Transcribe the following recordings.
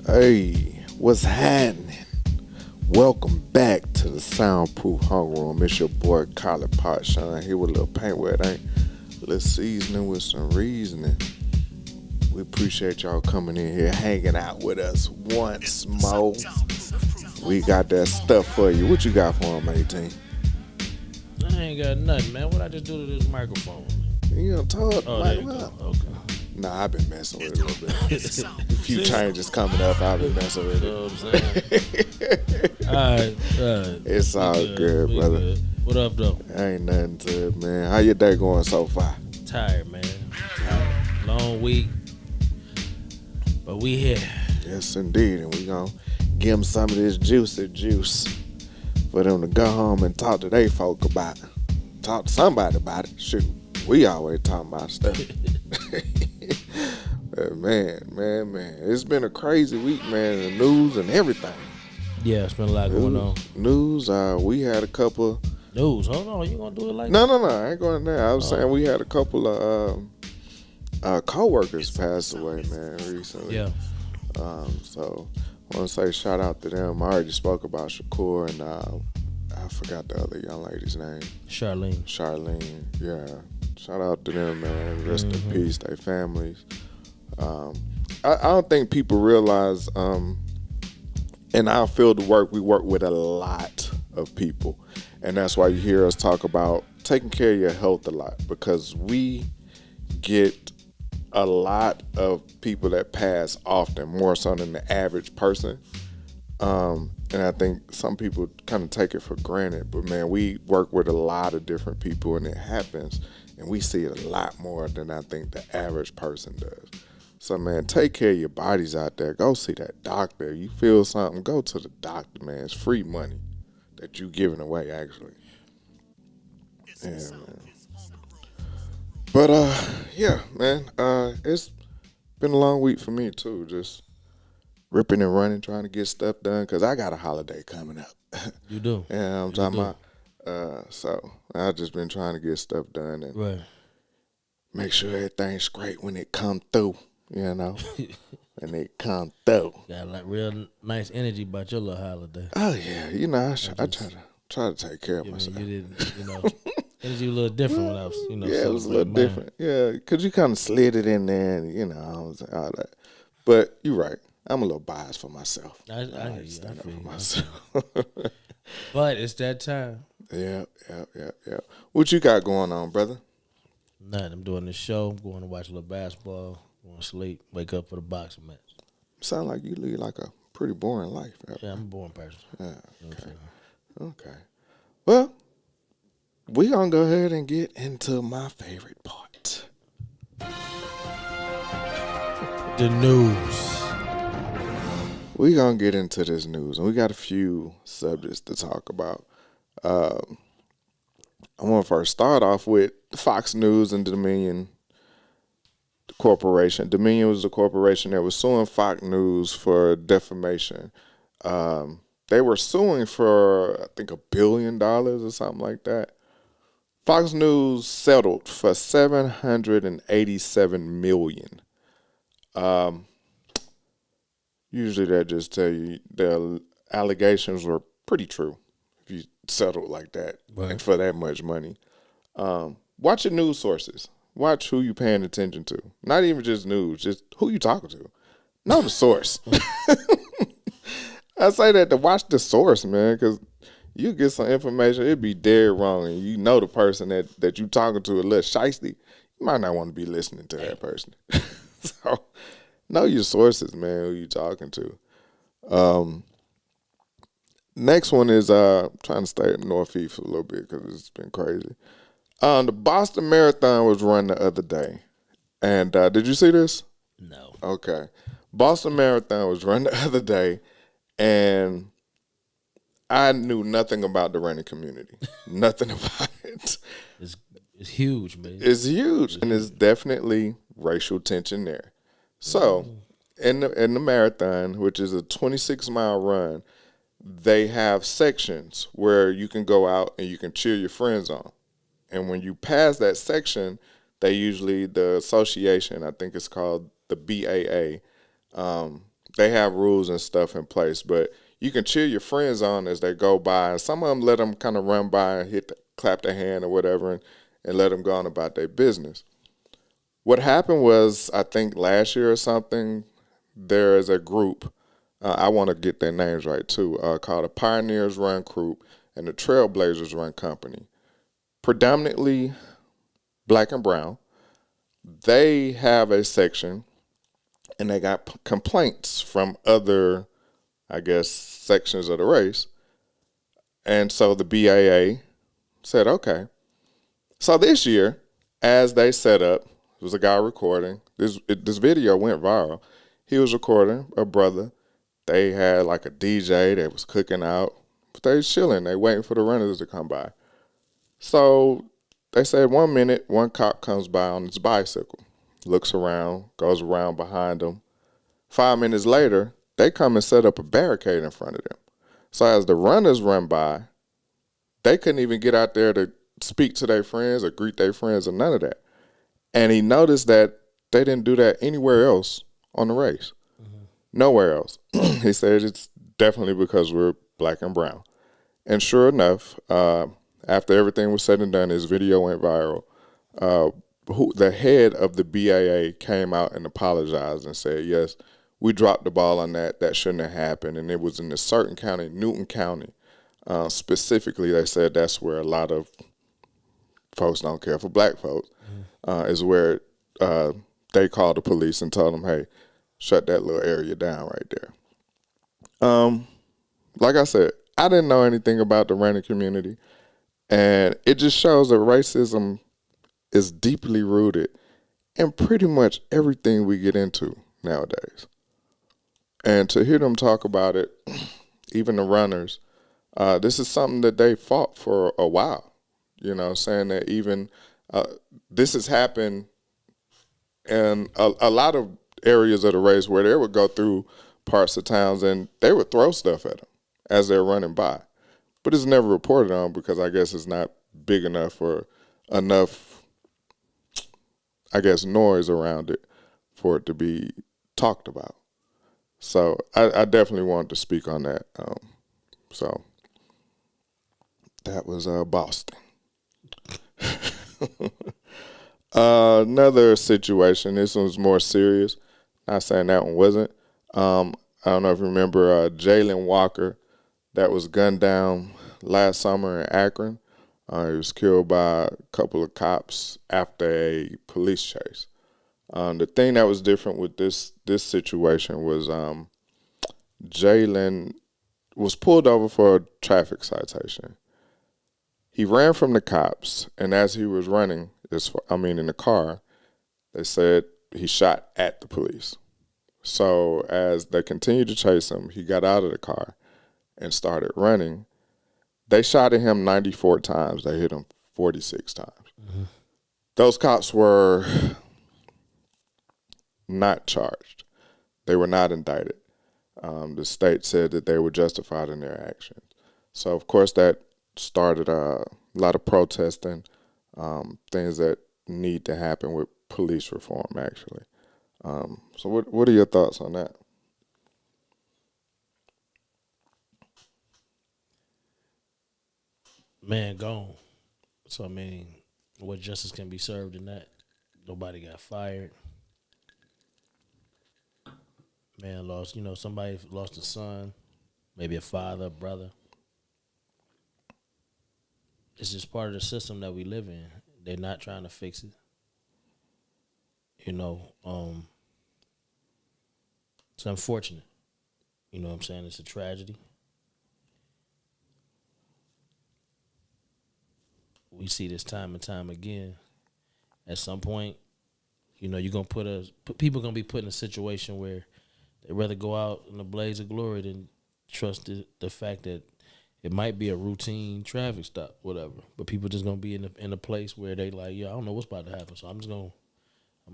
Hey, what's happening? Welcome back to the Soundproof Hung Room. It's your boy Colin Pot Shine here with a little paint wet, ain't a little seasoning with some reasoning. We appreciate y'all coming in here, hanging out with us once more. We got that stuff for you. What you got for them, 18? I ain't got nothing, man. What I just do to this microphone? You know, talk Oh, there like you go. that. Okay. Nah, I've been messing with it a little bit. A few changes coming up, I've been messing with You know what I'm saying? All right. It's We all good, we brother. Good. What up, though? Ain't nothing to it, man. How your day going so far? Tired, man. Tired. Long week. But we here. Yes, indeed. And we gonna give them some of this juicy juice for them to go home and talk to they folk about it. Talk to somebody about it. Shoot, we always talking about stuff. man. It's been a crazy week, man. The news and everything. Yeah, it's been a lot going on. News, we had a couple. News. Hold on. You gonna do it like No, I ain't going there. I was saying we had a couple of co-workers pass away, man, recently. Yeah. So I want to say shout out to them. I already spoke about Shakur and I forgot the other young lady's name. Charlene. Yeah. Shout out to them, man. Rest in peace, their families. I don't think people realize in our field of work, we work with a lot of people. And that's why you hear us talk about taking care of your health a lot, because we get a lot of people that pass often, more so than the average person. And I think some people kind of take it for granted. But, man, we work with a lot of different people, and it happens. And we see it a lot more than I think the average person does. So, man, take care of your bodies out there. Go see that doctor. You feel something, go to the doctor, man. It's free money that you giving away, actually. Yeah, man. But, yeah, man, it's been a long week for me, too. Just ripping and running, trying to get stuff done, because I got a holiday coming up. You do. Yeah, I'm talking about. So I've just been trying to get stuff done and Right. make sure everything's great when it come through, you know, when it come through. Got like real nice energy about your little holiday. Oh, yeah, you know, I try to take care of You myself. mean you didn't, energy was a little different when I was, Yeah, it was a little celebrating mine. different. Yeah, because you kind of slid it in there and, you know, all that. But you're right. I'm a little biased for myself. I hear you. Stand I up feel for you. myself. But it's that time. Yeah. What you got going on, brother? Nothing. I'm doing this show. I'm going to watch a little basketball. Going to sleep. Wake up for the boxing match. Sound like you lead like a pretty boring life. Yeah, I'm a boring person. Yeah, You know what I'm saying? okay. Well, we gonna go ahead and get into my favorite part. The news. We gonna get into this news, and we got a few subjects to talk about. I want to first start off with Fox News and Dominion Corporation. Dominion was the corporation that was suing Fox News for defamation. They were suing for, I think, $1 billion or something like that. Fox News settled for $787 million. Usually that just tell you the allegations were pretty true if you settled like that Right. and for that much money. Watch your news sources. Watch who you paying attention to. Not even just news, just who you talking to. Know the source. I say that to watch the source, man, because you get some information, it'd be dead wrong, and you know the person that you talking to a little shiesty, you might not want to be listening to that person. So know your sources, man, who you talking to. Next one is trying to stay up Northeast for a little bit because it's been crazy. The Boston Marathon was run the other day. And did you see this? No. Okay. Boston Marathon was run the other day, and I knew nothing about the running community. Nothing about it. It's huge, man. It's huge, and there's definitely racial tension there. So, in the marathon, which is a 26-mile run, they have sections where you can go out and you can cheer your friends on. And when you pass that section, they usually, the association, I think it's called the BAA, they have rules and stuff in place, but you can cheer your friends on as they go by, and some of them let them kind of run by and clap their hand or whatever, and let them go on about their business. What happened was, I think last year or something, there is a group, I want to get their names right too, called the Pioneers Run Group and the Trailblazers Run Company. Predominantly black and brown. They have a section, and they got complaints from other, I guess, sections of the race. And so the BAA said, okay. So this year, as they set up, there was a guy recording. This video went viral. He was recording a brother. They had like a DJ. They was cooking out. But they was chilling. They waiting for the runners to come by. So they said 1 minute, one cop comes by on his bicycle, looks around, goes around behind him. 5 minutes later, they come and set up a barricade in front of them. So as the runners run by, they couldn't even get out there to speak to their friends or greet their friends or none of that. And he noticed that they didn't do that anywhere else on the race. Mm-hmm. Nowhere else. He said it's definitely because we're black and brown. And sure enough, after everything was said and done, his video went viral. The head of the BAA came out and apologized and said, yes, we dropped the ball on that. That shouldn't have happened. And it was in a certain county, Newton County. Specifically, they said that's where a lot of folks don't care for black folks, is where they called the police and told them, hey, shut that little area down right there. Like I said, I didn't know anything about the running community. And it just shows that racism is deeply rooted in pretty much everything we get into nowadays. And to hear them talk about it, even the runners, this is something that they fought for a while, saying that even this has happened in a lot of areas of the race where they would go through parts of towns and they would throw stuff at them as they're running by. But it's never reported on because I guess it's not big enough or enough, I guess, noise around it for it to be talked about. So I definitely wanted to speak on that. So that was Boston. Another situation, this one was more serious. Not saying that one wasn't. I don't know if you remember Jalen Walker that was gunned down last summer in Akron. He was killed by a couple of cops after a police chase. The thing that was different with this situation was Jalen was pulled over for a traffic citation. He ran from the cops, and as he was running, in the car, they said he shot at the police. So as they continued to chase him, he got out of the car and started running. They shot at him 94 times. They hit him 46 times. Mm-hmm. Those cops were not charged. They were not indicted. The state said that they were justified in their actions. So, of course, that started a lot of protesting, things that need to happen with police reform, actually. So what are your thoughts on that? Man, gone. So, what justice can be served in that? Nobody got fired. Man lost, somebody lost a son, maybe a father, a brother. It's just part of the system that we live in. They're not trying to fix it. It's unfortunate. You know what I'm saying? It's a tragedy. We see this time and time again. At some point, you're gonna people gonna be put in a situation where they'd rather go out in a blaze of glory than trust the fact that it might be a routine traffic stop, whatever. But people just gonna be in a place where they like, I don't know what's about to happen, so I'm gonna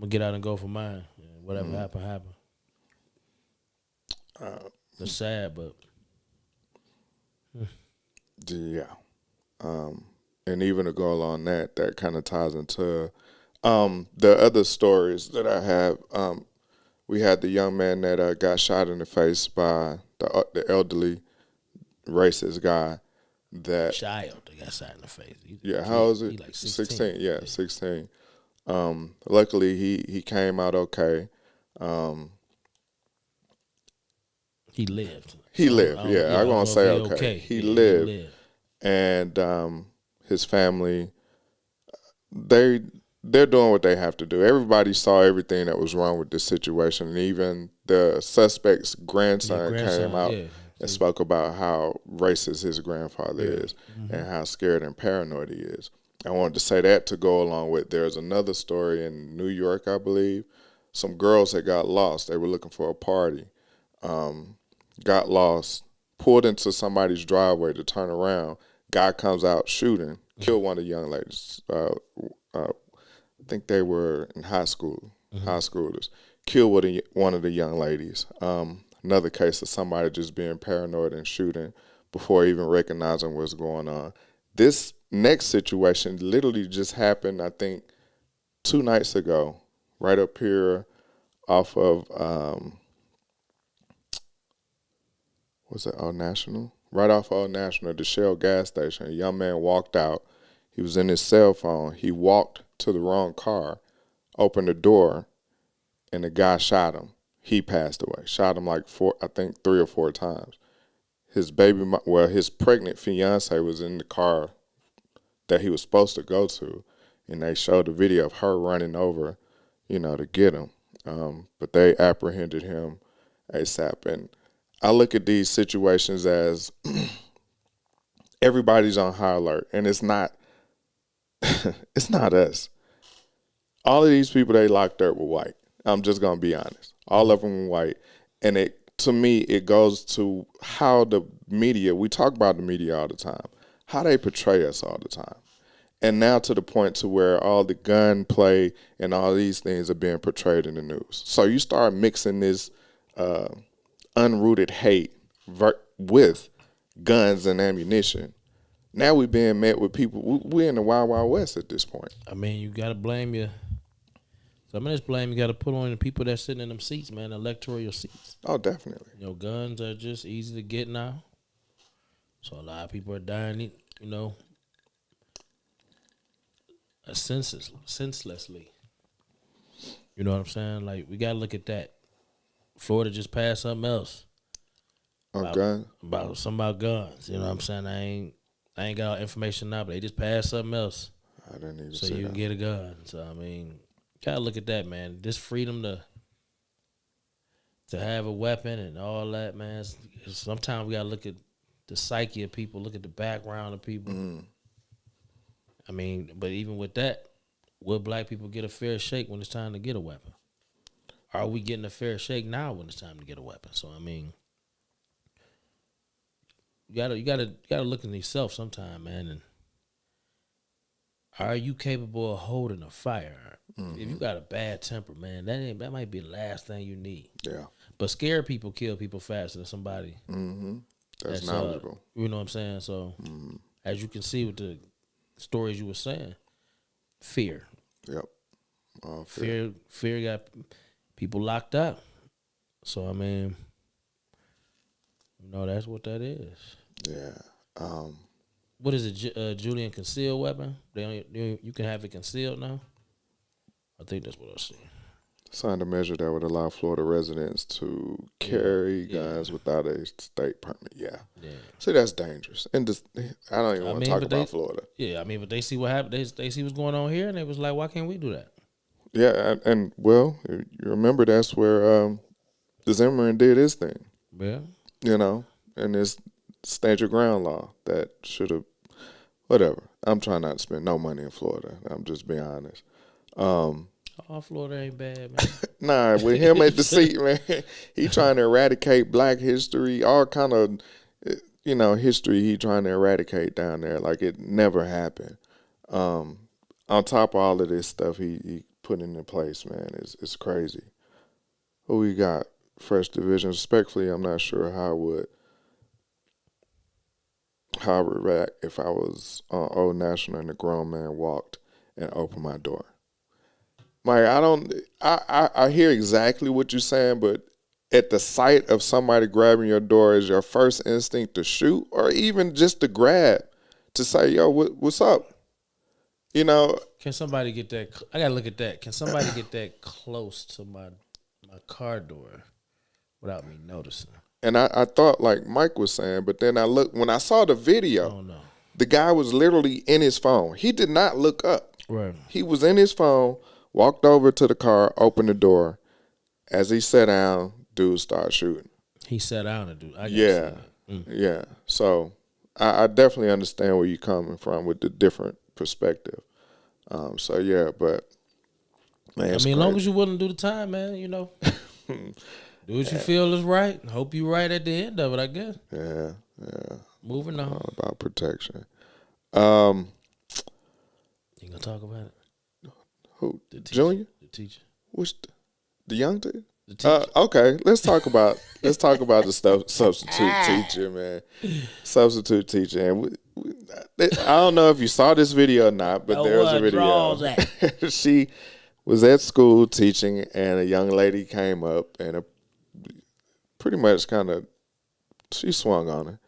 get out and go for mine. And whatever happen. It's sad, but yeah. And even to go along that kind of ties into the other stories that I have. We had the young man that got shot in the face by the elderly racist guy. That Child that got shot in the face. He's a yeah, kid. how old is it? He like 16. 16. Yeah, 16. Luckily he came out okay. Um, He lived. he lived. Yeah, I I'm don't gonna know if say he okay. He Yeah, he lived, lived. and his family they they're doing what they have to do. Everybody saw everything that was wrong with this situation, and even the suspect's Yeah, grandson came grandson. out Yeah. and spoke about how racist his grandfather Yeah. is and how scared and paranoid he is. I wanted to say that to go along with there's another story in New York, I believe. Some girls had got lost. They were looking for a party, got lost, pulled into somebody's driveway to turn around. Guy comes out shooting, killed one of the young ladies. I think they were in high school, high schoolers. Killed one of the young ladies. Another case of somebody just being paranoid and shooting before even recognizing what's going on. This next situation literally just happened, I think, 2 nights ago, right up here off of, what's it, Old National? Right off Old National, the Shell gas station. A young man walked out. He was in his cell phone. He walked to the wrong car, opened the door, and the guy shot him. He passed away. Shot him like I think 3 or 4 times. His his pregnant fiance was in the car that he was supposed to go to, and they showed the video of her running over, to get him. But they apprehended him ASAP. And I look at these situations as everybody's on high alert, and it's not it's not us. All of these people they locked up were white. I'm just gonna be honest. All of them were white, and to me it goes to how the media. We talk about the media all the time, how they portray us all the time, and now to the point to where all the gun play and all these things are being portrayed in the news. So you start mixing this unrooted hate with guns and ammunition. Now we're being met with people. We're in the Wild Wild West at this point. I mean, you gotta blame your. Some of this blame you gotta put on the people that's sitting in them seats, man, electoral seats. Oh, definitely. Guns are just easy to get now, so a lot of people are dying. Senselessly. You know what I'm saying? Like we gotta look at that. Florida just passed something else. Gun? About something about guns. You know what I'm saying? I ain't got all information now, but they just passed something else. I didn't even so see you that. can get a gun. So I mean, gotta look at that, man. This freedom to have a weapon and all that, man. Sometimes we gotta look at the psyche of people, look at the background of people. I mean, but even with that, will black people get a fair shake when it's time to get a weapon? Are we getting a fair shake now when it's time to get a weapon? So I mean, you gotta look at yourself sometime, man. And are you capable of holding a firearm? If you got a bad temper, man, that might be the last thing you need. Yeah. But scared people kill people faster than somebody. That's knowledgeable. You know what I'm saying? So as you can see with the stories you were saying, fear. Yep. Fear got people locked up. So I mean, that's what that is. Yeah. What is it, Julian concealed weapon? You can have it concealed now? I think that's what I see. Signed a measure that would allow Florida residents to carry guns without a state permit. Yeah. See, that's dangerous. And I don't even want to talk about Florida. Yeah, I mean, but they see what happened. They see what's going on here, and they was like, why can't we do that? Yeah, and well, you remember that's where the Zimmerman did his thing. Yeah. And this stand your ground law that should have, whatever. I'm trying not to spend no money in Florida. I'm just being honest. Florida ain't bad, man. Nah, with him at the seat, man, he trying to eradicate black history, all kind of, history he trying to eradicate down there. Like it never happened. On top of all of this stuff he put into place, man, it's crazy. Who we got? Fresh Division. Respectfully, I'm not sure how I would react if I was on Old National and a grown man walked and opened my door. Like I hear exactly what you're saying, but at the sight of somebody grabbing your door, is your first instinct to shoot, or even just to grab, to say, "Yo, what's up?" You know. Can somebody get that? I gotta look at that. Can somebody get that close to my car door without me noticing? And I thought like Mike was saying, but then when I saw the video, Oh no, the guy was literally in his phone. He did not look up. right? He was in his phone, walked over to the car, opened the door. As he sat down, dude started shooting. He sat down and do. Yeah. So I definitely understand where you're coming from with the different perspective. So yeah, but man, I mean, as long as you're willing to do the time, man, you know, do what you feel is right. Hope you're right at the end of it, I guess. Yeah. Moving on. All about protection. You gonna talk about it? Who? The teacher. Junior? The teacher. Which the young teacher? The teacher. Okay, let's talk about the substitute teacher, man. Substitute teacher, and I don't know if you saw this video or not, but there was a video. She was at school teaching, and a young lady came up and pretty much she swung on her,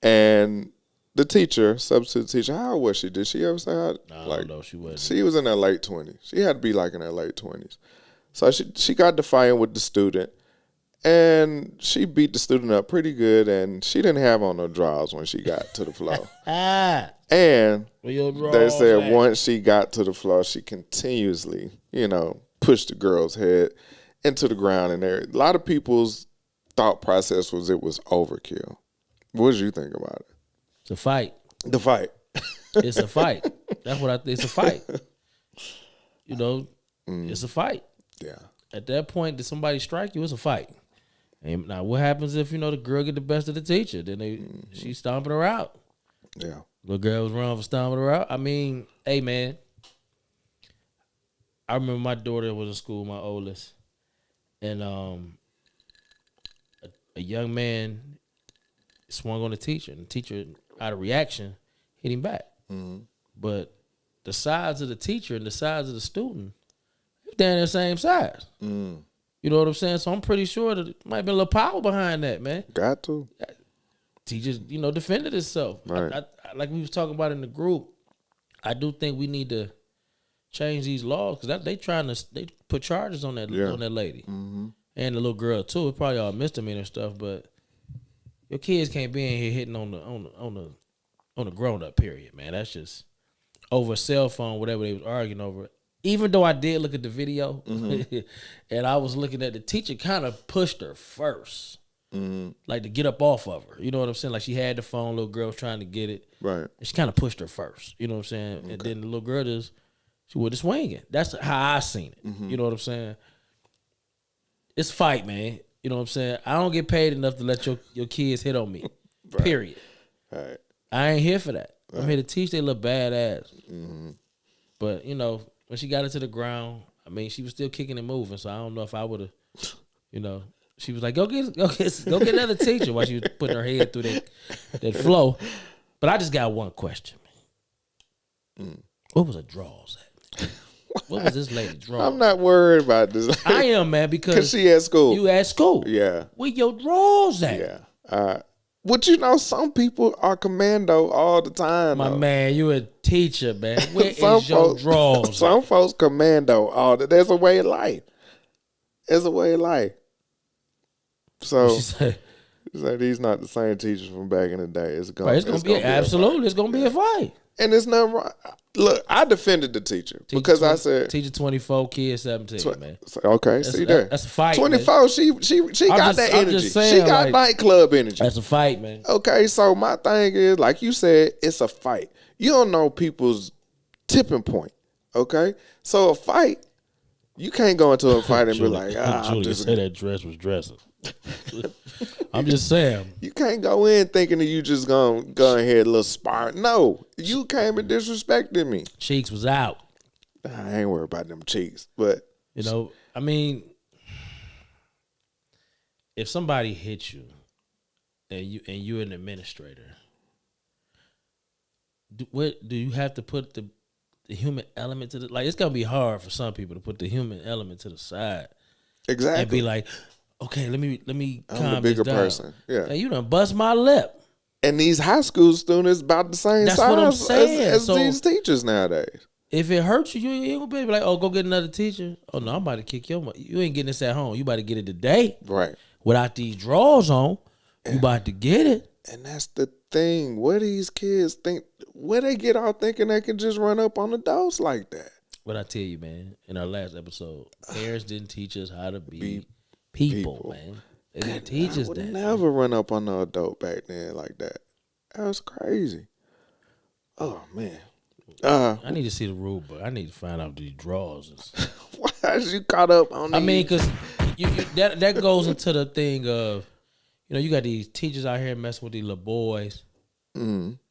and the teacher, substitute teacher, how old was she? Did she ever say how? I don't know. She wasn't. She was in her late 20s. She had to be like in her late 20s. So she got to fighting with the student, and she beat the student up pretty good, and she didn't have on no drawers when she got to the floor. And they said once she got to the floor, she continuously, pushed the girl's head into the ground. And a lot of people's thought process was it was overkill. What did you think about it? It's a fight. The fight. It's a fight. That's what it's a fight. It's a fight. Yeah. At that point, did somebody strike you? It's a fight. And now, what happens if the girl get the best of the teacher? Then she stomping her out. Yeah. Little girl was wrong for stomping her out. I mean, hey man, I remember my daughter was in school, my oldest, and a young man swung on the teacher, and the teacher, out of reaction, hit him back. Mm-hmm. But the size of the teacher and the size of the student, they're in the same size. Mm. You know what I'm saying? So I'm pretty sure that it might be a little power behind that, man. Got to. Teacher, defended himself. Right. I, like we was talking about in the group, I do think we need to change these laws because they put charges on that lady and the little girl too. It probably all misdemeanor stuff, but your kids can't be in here hitting on the grown up period, man. That's just over a cell phone, whatever they was arguing over. Even though I did look at the video and I was looking at the teacher kind of pushed her first. Mm-hmm. Like to get up off of her. You know what I'm saying? Like she had the phone, little girl was trying to get it. Right. And she kind of pushed her first. You know what I'm saying? Okay. And then the little girl she would have swinging. That's how I seen it. Mm-hmm. You know what I'm saying? It's a fight, man. You know what I'm saying? I don't get paid enough to let your kids hit on me. Right. Period. Right. I ain't here for that. Right. I'm here to teach they little badass. Mm-hmm. But, when she got it to the ground, I mean, she was still kicking and moving. So I don't know if I would have, she was like, go get another teacher while she was putting her head through that flow. But I just got one question, man. What was her draws at? What was this lady drawing? I'm not worried about this. I am, man, because she at school. You at school. Yeah. Where your draws at? Yeah. Some people are commando all the time. My man, you a teacher, man. Where is your draws? Some folks commando all the. There's a way of life. There's a way of life. So these not the same teachers from back in the day. It's gonna be absolutely. It's gonna be a fight. And it's nothing wrong. Look, I defended the teacher because I said teacher 24, kid 17, man. Okay, see there. That's a fight. 24. Man. She got that energy. Saying, she got nightclub energy. That's a fight, man. Okay, so my thing is, like you said, it's a fight. You don't know people's tipping point. Okay, so a fight, you can't go into a fight and be like, Julia said that dress was dressing. I'm just saying. You can't go in thinking that you just gonna go ahead a little spar. No, you came and disrespected me. Cheeks was out. I ain't worried about them cheeks, but I mean, if somebody hits you and you're an administrator, do you have to put the the human element to the, like, it's gonna be hard for some people to put the human element to the side. Exactly. And be like, okay, let me I'm calm the bigger this down. person. Yeah. Hey, you done bust my lip. And these high school students about the same That's what I'm size saying. as So, these teachers nowadays. If it hurts you, you ain't gonna be like, oh, go get another teacher. Oh no, I'm about to kick your. You ain't getting this at home. You about to get it today. Right. Without these drawers on, you about to get it. And that's the thing. What these kids think? Where they get out thinking they can just run up on adults like that? What I tell you, man, in our last episode, parents didn't teach us how to be people, man. They didn't teach us would that. Never run up on an adult back then like that. That was crazy. Oh man. I need to see the rule book. I need to find out these drawers. Why is you caught up on? I mean, because that goes into the thing of, you got these teachers out here messing with these little boys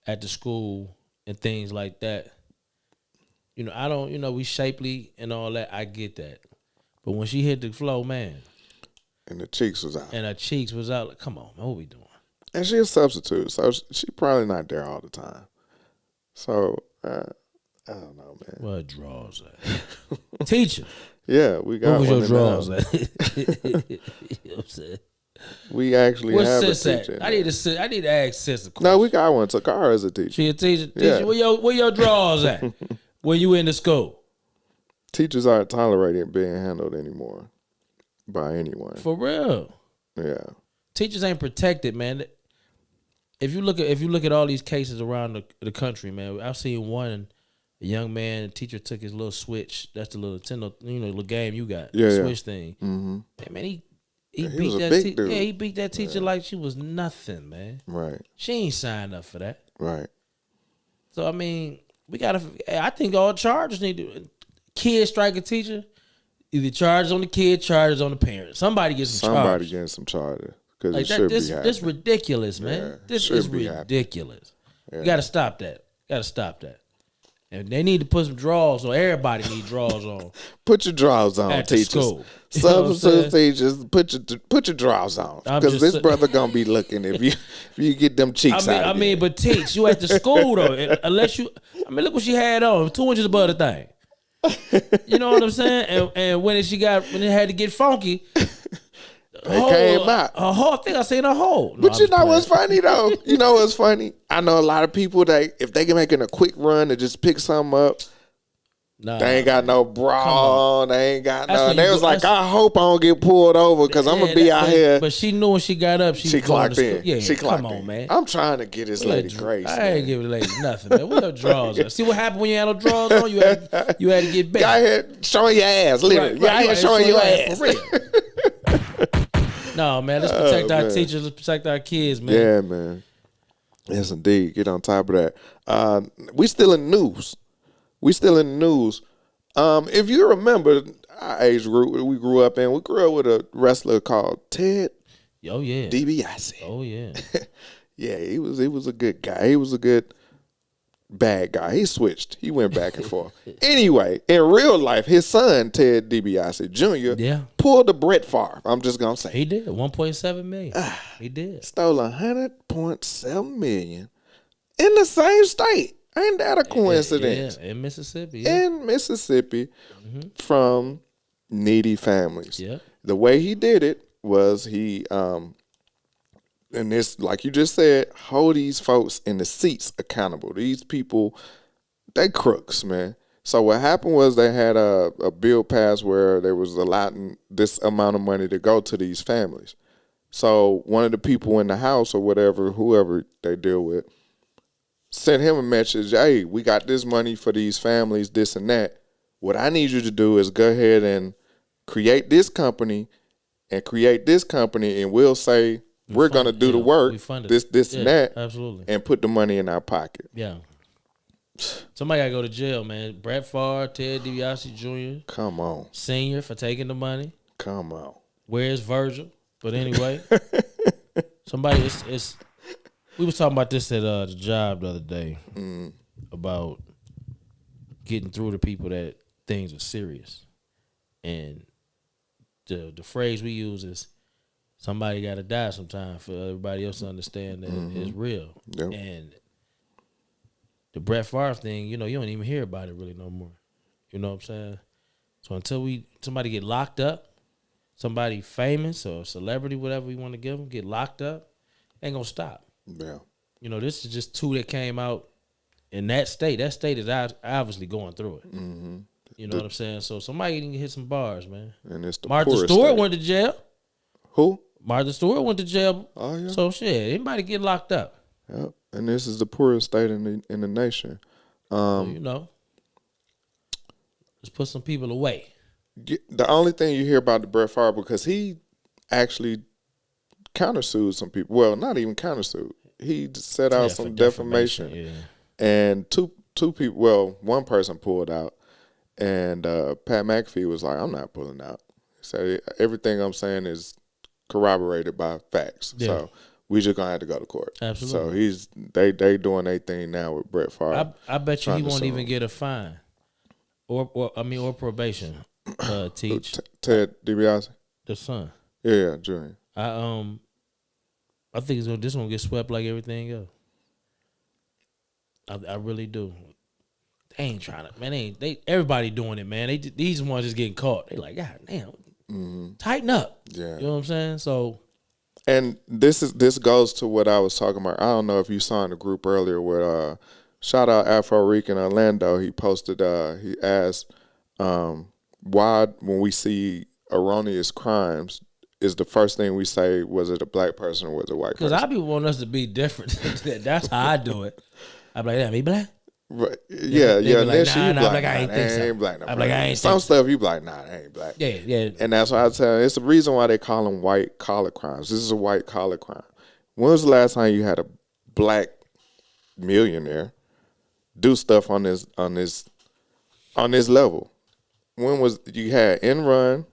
at the school and things like that. I don't. We shapely and all that. I get that, but when she hit the floor, man, and the cheeks was out, and her cheeks was out. Like, come on, man, what we doing? And she's a substitute, so she probably not there all the time. So. I don't know, man. What drawers at? Teacher. Yeah, we got. What was your drawers at? You know what I'm saying? We actually Where's have sis a teacher. At? I need to ask sis a question. No, we got one. Takara is a teacher. She a teacher. Yeah. Where your drawers at? When you in the school? Teachers aren't tolerated being handled anymore by anyone. For real. Yeah. Teachers ain't protected, man. If you look at all these cases around the country, man, I've seen one. A young man, the teacher took his little switch. That's the little Nintendo, little game you got. Yeah, the Switch thing. Mm-hmm. Man, he beat was a that big teacher. dude. Yeah, he beat that teacher like she was nothing, man. Right. She ain't signed up for that. Right. So I mean, I think all charges need to. Kid strike a teacher. Either charges on the kid, charges on the parent. Somebody gets some charges. Somebody getting some charges because Like it that. should This be happening. this ridiculous, man. Yeah, This should is be happening. ridiculous. Yeah. You got to stop that. And they need to put some drawers on. Everybody need drawers on. Put your drawers on, At the teachers. school. You know what I'm Substitute teachers, put your drawers on because this brother gonna be looking if you get them cheeks out. I mean, but teach you at the school though. Unless you, look what she had on, 2 inches above the thing. You know what I'm saying? And when it had to get funky, it came out. Her whole thing, I seen her whole. But you know what's funny though? You know what's funny? I know a lot of people that if they can make it a quick run to just pick something up, they ain't got no bra on. They ain't got no. They was like, I hope I don't get pulled over because I'm gonna be out here. But she knew when she got up, she clocked in. Yeah, she clocked come on, in. man. I'm trying to get this lady grace. I ain't giving the lady nothing, man. What your drawers on? See what happened when you had no drawers on? You had to get back. You out here showing your ass, literally. You out here showing your ass. For real. No, man. Let's protect our teachers. Let's protect our kids, man. Yeah, man. Yes, indeed. Get on top of that. We still in the news. If you remember our age group we grew up in, we grew up with a wrestler called Ted. Oh yeah. Dibiase. Oh yeah. Yeah, he was a good guy. He was a good bad guy. He switched. He went back and forth. Anyway, in real life, his son, Ted DiBiase Jr., pulled the Brett Favre. I'm just going to say. He did. 1.7 million. He did. Stole $100.7 million in the same state. Ain't that a coincidence? Yeah, in Mississippi. Yeah. In Mississippi from needy families. Yeah. The way he did it was he, and this, like you just said, hold these folks in the seats accountable. These people, they crooks, man. So what happened was they had a bill passed where there was allotting this amount of money to go to these families. So one of the people in the house or whatever, whoever they deal with, sent him a message, hey, we got this money for these families, this and that. What I need you to do is go ahead and create this company, and we'll say we're going to do the work, this and that, absolutely, and put the money in our pocket. Yeah. Somebody got to go to jail, man. Brett Favre, Ted DiBiase Jr. Come on. Senior for taking the money. Come on. Where's Virgil? But anyway, somebody, it's we was talking about this at the job the other day about getting through to people that things are serious. And the phrase we use is somebody got to die sometime for everybody else to understand that it's real. Yep. And the Brett Favre thing, you don't even hear about it really no more. You know what I'm saying? So until somebody get locked up, somebody famous or celebrity, whatever we want to give them, get locked up, ain't gonna stop. Yeah. This is just two that came out in that state. That state is obviously going through it. Mm-hmm. You know what I'm saying? So somebody can hit some bars, man. And it's the Martha poorest Stewart state. went to jail. Who? Martha Stewart went to jail. Oh yeah. So shit, anybody get locked up. Yep. And this is the poorest state in the nation. So, let's put some people away. The only thing you hear about the Brett Favre, because he actually countersued some people. Well, not even countersued. He set out some defamation. Yeah. And two people, well, one person pulled out. And Pat McAfee was like, I'm not pulling out. He said, everything I'm saying is corroborated by facts. Yeah. So we just gonna have to go to court. Absolutely. So they doing their thing now with Brett Favre. I bet you he won't even get a fine. Or probation. Teach Ted Dibiase, the son. Yeah, Junior. I think this one get swept like everything else. I really do. They ain't trying to, man. Everybody doing it, man. These ones just getting caught. They like, God damn, tighten up. Yeah, you know what I'm saying. So, and this goes to what I was talking about. I don't know if you saw in the group earlier where shout out Afro Rican Orlando. He posted. He asked. Why, when we see erroneous crimes, is the first thing we say, was it a black person or was it a white person? Because I be wanting us to be different. That's how I do it. I'm like, damn, he black? Right. Yeah. Be like, nah, nah, black. I ain't think so. Ain't black. No, I'm like, I ain't some stuff you be like, nah, I ain't black. Yeah. And that's why I tell you, it's the reason why they call them white collar crimes. This is a white collar crime. When was the last time you had a black millionaire do stuff on this level? When was you had Enron?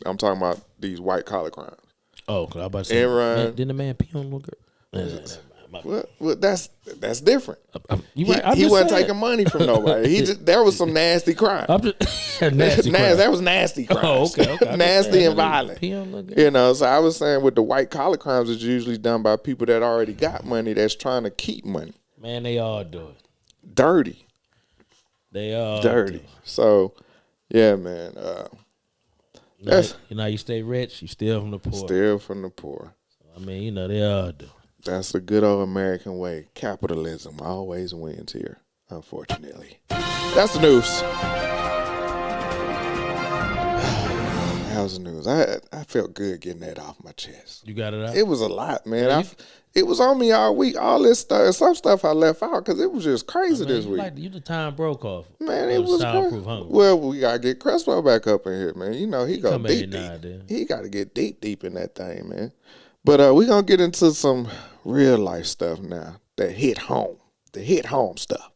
I'm talking about these white collar crimes. Oh, cause I about to say, Enron. Didn't the man pee on little girl? Well, that's different. You right? He wasn't taking money from nobody. There was some nasty crime. Nasty crime. That was nasty crime. Oh, okay. Nasty and violent. Pee on little girl. So I was saying with the white collar crimes, it's usually done by people that already got money that's trying to keep money. Man, they all do it. Dirty. They all dirty. So. Yeah, man. You stay rich, you steal from the poor. Steal from the poor. I mean, they all do. That's the good old American way. Capitalism always wins here, unfortunately. That's the news. How's the news? I felt good getting that off my chest. You got it out? It was a lot, man. It was on me all week. All this stuff, some stuff I left out because it was just crazy this week. You the time broke off. Man, it was crazy. Well, we gotta get Crespo back up in here, man. He go deep. He got to get deep in that thing, man. But we gonna get into some real life stuff now that hit home. The hit home stuff.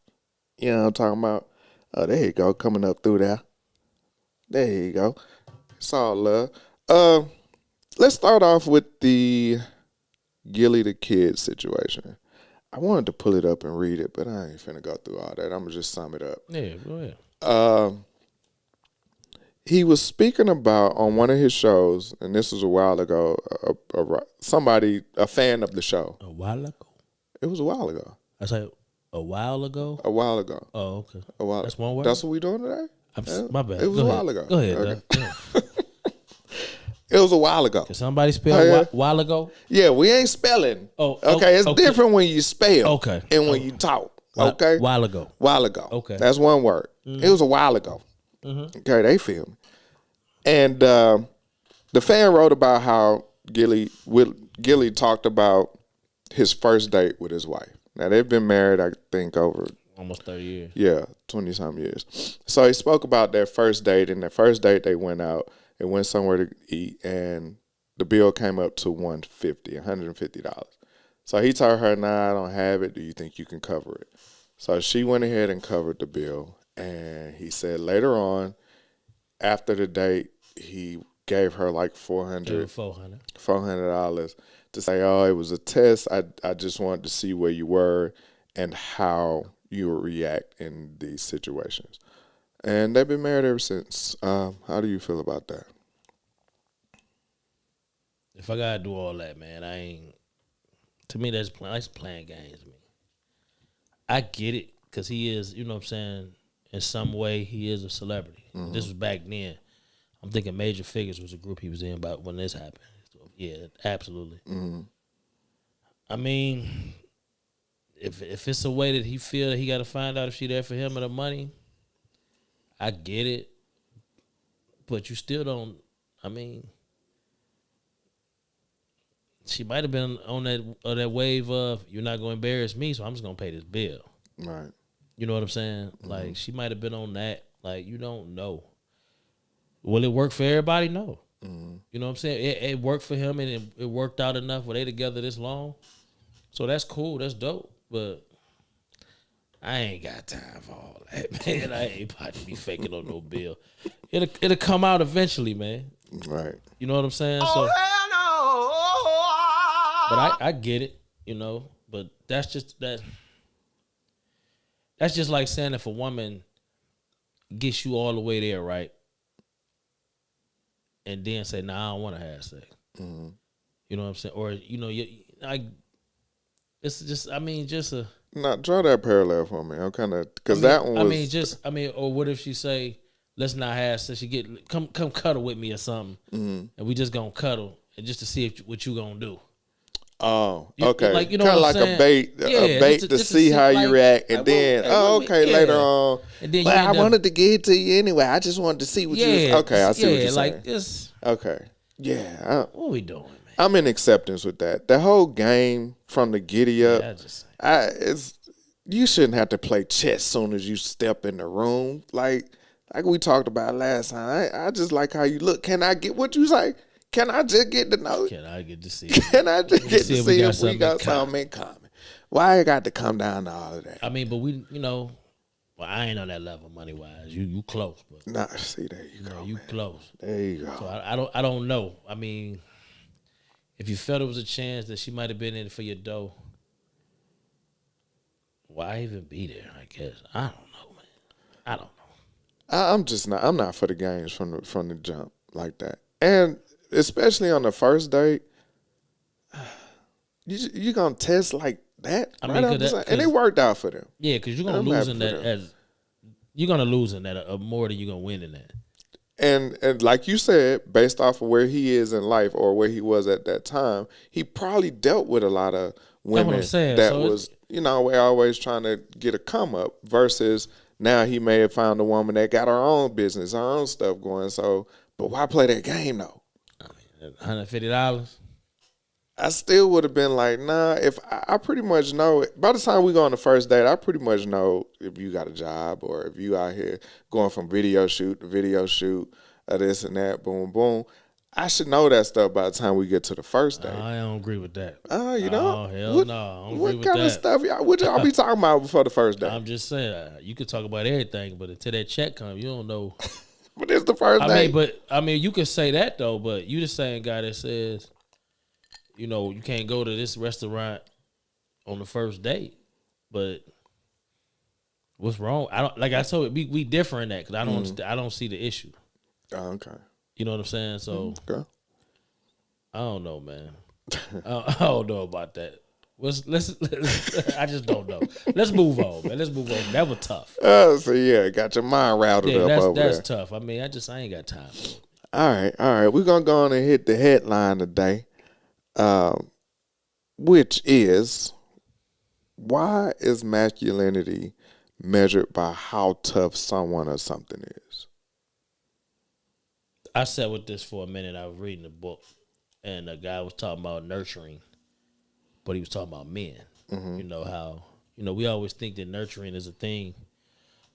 You know what I'm talking about? Oh, there you go, coming up through there. There you go. It's all love. Let's start off with the Gillie the Kid situation. I wanted to pull it up and read it, but I ain't finna go through all that. I'm gonna just sum it up. Yeah, go ahead. He was speaking about on one of his shows, and this was a while ago. A fan of the show. A while ago. It was a while ago. I said a while ago. A while ago. Oh, okay. A while. That's one word. That's what we doing today. My bad. It was a while ago. Go ahead. Okay. It was a while ago. Can somebody spell while ago? Yeah, we ain't spelling. Oh, okay. It's different when you spell. Okay. And when you talk. Okay. While ago. While ago. Okay. That's one word. Mm-hmm. It was a while ago. Mm-hmm. Okay, they feel me. And the fan wrote about how Gillie talked about his first date with his wife. Now they've been married, I think, over almost 30 years. Yeah, 20-some years. So he spoke about their first date, and their first date they went out. They went somewhere to eat, and the bill came up to $150. So he told her, nah, I don't have it. Do you think you can cover it? So she went ahead and covered the bill. And he said later on, after the date, he gave her like $400 to say, oh, it was a test. I just wanted to see where you were and how you would react in these situations. And they've been married ever since. How do you feel about that? If I gotta do all that, man, I ain't. To me, that's playing games. I get it because he is, you know what I'm saying, in some way he is a celebrity. This was back then. I'm thinking Major Figures was a group he was in about when this happened. So, yeah, absolutely. I mean, if it's a way that he feel that he got to find out if she there for him or the money, I get it. But you still don't, I mean, she might have been on that wave of, you're not going to embarrass me, so I'm just going to pay this bill. Right. You know what I'm saying? Like, she might have been on that. Like, you don't know. Will it work for everybody? No. You know what I'm saying? It worked for him, and it worked out enough where they together this long. So that's cool. That's dope. But I ain't got time for all that, man. I ain't about to be faking on no bill. It'll come out eventually, man. Right. You know what I'm saying? So, but I get it, you know. But that's just like saying if a woman gets you all the way there, right? And then say, "Nah, I don't want to have sex." You know what I'm saying? Or it's just, I mean, just a. Now draw that parallel for me. I'm kind of because that one was. Or what if she say, "Let's not have sex." She come cuddle with me or something, and we just gonna cuddle and just to see what you gonna do. Oh, okay. Like, you know kind of what I'm like saying? a bait to see how you react, and then later on. And then I wanted to get it to you anyway. I just wanted to see what you was. Okay, I see what you're saying. Like this. Okay, yeah. What we doing, man? I'm in acceptance with that. The whole game from the giddy up. You shouldn't have to play chess soon as you step in the room. Like we talked about last time. I just like how you look. Can I get what you say? Can I just get to know? Can I get to see? Can I just get to see if we got something in common? Why I got to come down to all of that? I mean, but we, well, I ain't on that level money wise. You close, but nah. See, there you go. You man. close. There you go. So I don't know. I mean, if you felt it was a chance that she might have been in for your dough, why even be there? I guess I don't know, man. I don't know. I'm just not. I'm not for the games from the jump like that, and especially on the first date. You gonna test like that? I mean, and it worked out for them. Yeah, because you're gonna lose in that. You're gonna lose in that more than you're gonna win in that. And like you said, based off of where he is in life or where he was at that time, he probably dealt with a lot of women that was, we're always trying to get a come up versus now he may have found a woman that got her own business, her own stuff going. So, but why play that game though? I mean, $150. I still would have been like, nah, if I pretty much know, by the time we go on the first date, I pretty much know if you got a job or if you out here going from video shoot to video shoot or this and that, boom, boom. I should know that stuff by the time we get to the first date. I don't agree with that. Oh, hell no. I don't agree with what kind of stuff would y'all be talking about before the first date? I'm just saying, you could talk about everything, but until that check comes, you don't know. But it's the first date. I mean, you could say that though, but you the same guy that says, you can't go to this restaurant on the first date. But what's wrong? I told you, we differ in that because I don't see the issue. Oh, okay. You know what I'm saying? So okay. I don't know, man. I don't know about that. Let's I just don't know. Let's move on, man. Let's move on. That was tough. So yeah, got your mind routed up over there. That's tough. I mean, I ain't got time for it. All right. We're gonna go on and hit the headline today. Which is, why is masculinity measured by how tough someone or something is? I sat with this for a minute. I was reading a book, and a guy was talking about nurturing, but he was talking about men. Mm-hmm. How we always think that nurturing is a thing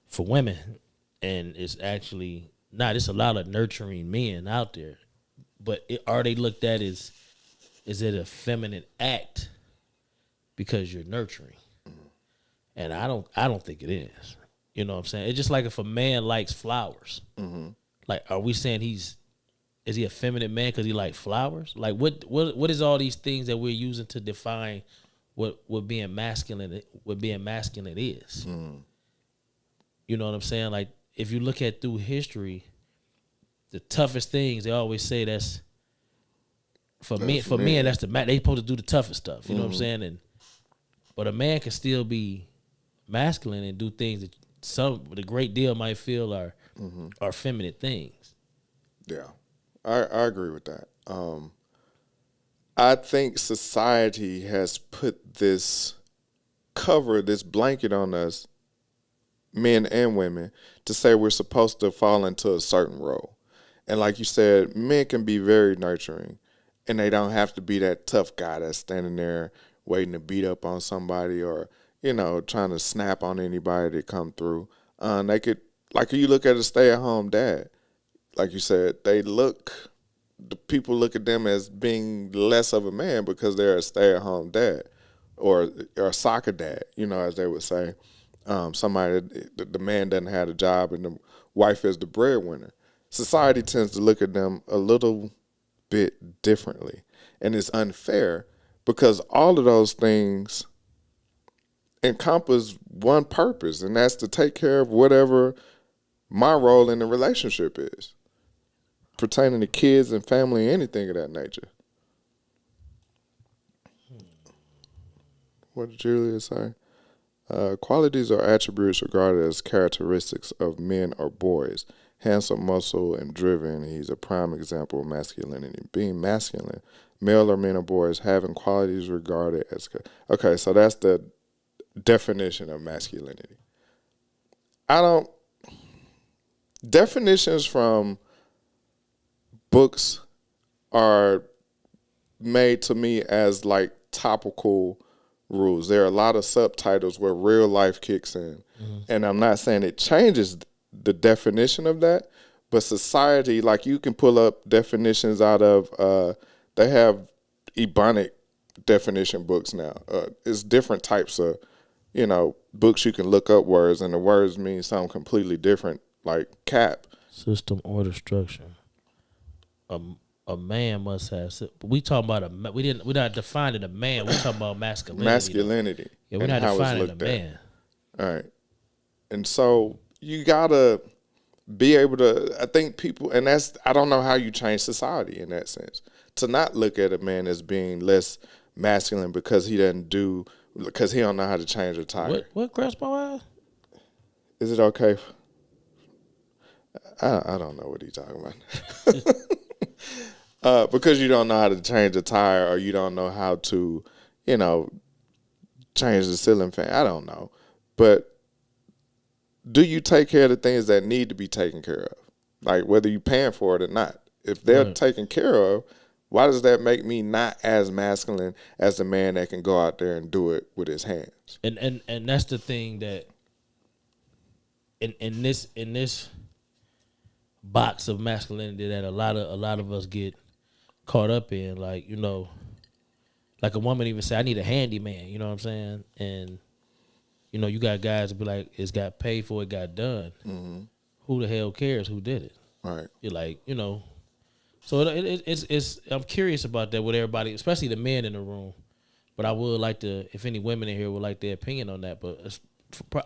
for women, and it's actually not. It's a lot of nurturing men out there, but are they looked at as, is it a feminine act because you're nurturing? And I don't think it is. You know what I'm saying? It's just like if a man likes flowers. Mm-hmm. Like, are we saying is he a feminine man because he likes flowers? Like, what is all these things that we're using to define what being masculine is? Mm. You know what I'm saying? Like, if you look at through history, the toughest things, they always say that's for men, that's they supposed to do the toughest stuff. You know what I'm saying? But a man can still be masculine and do things that the great deal might feel are feminine things. Yeah, I agree with that. I think society has put this blanket on us, men and women, to say we're supposed to fall into a certain role. And like you said, men can be very nurturing, and they don't have to be that tough guy that's standing there waiting to beat up on somebody or, trying to snap on anybody that come through. They could, like you look at a stay-at-home dad, like you said, the people look at them as being less of a man because they're a stay-at-home dad or a soccer dad, as they would say. Somebody, the man doesn't have a job and the wife is the breadwinner. Society tends to look at them a little bit differently. And it's unfair because all of those things encompass one purpose, and that's to take care of whatever my role in the relationship is, pertaining to kids and family, anything of that nature. What did Julia say? Qualities or attributes regarded as characteristics of men or boys. Handsome, muscle, and driven. He's a prime example of masculinity. Being masculine, male or men or boys, having qualities regarded as... Okay, so that's the definition of masculinity. Definitions from books are made to me as like topical rules. There are a lot of subtitles where real life kicks in. And I'm not saying it changes the definition of that, but society, like you can pull up definitions out of, they have Ebonic definition books now. It's different types of, books you can look up words, and the words mean something completely different, like cap. System, order, structure. A man must have. We talking about we're not defining a man. We talking about masculinity. Yeah, we're not defining a man. All right, and so you gotta be able to. I think people, and I don't know how you change society in that sense. To not look at a man as being less masculine because he don't know how to change a tire. What cracks my eye? Is it okay? I don't know what he's talking about. Because you don't know how to change a tire, or you don't know how to, change the ceiling fan. I don't know. But do you take care of the things that need to be taken care of? Like whether you're paying for it or not. If they're taken care of, why does that make me not as masculine as the man that can go out there and do it with his hands? And that's the thing that in this box of masculinity that a lot of us get caught up in, like like a woman even say, I need a handyman, you know what I'm saying? And you got guys that be like, it's got paid for, it got done. Mm-hmm. Who the hell cares who did it? Right. You're like, So it's I'm curious about that with everybody, especially the men in the room. But I would like to, if any women in here would like their opinion on that. But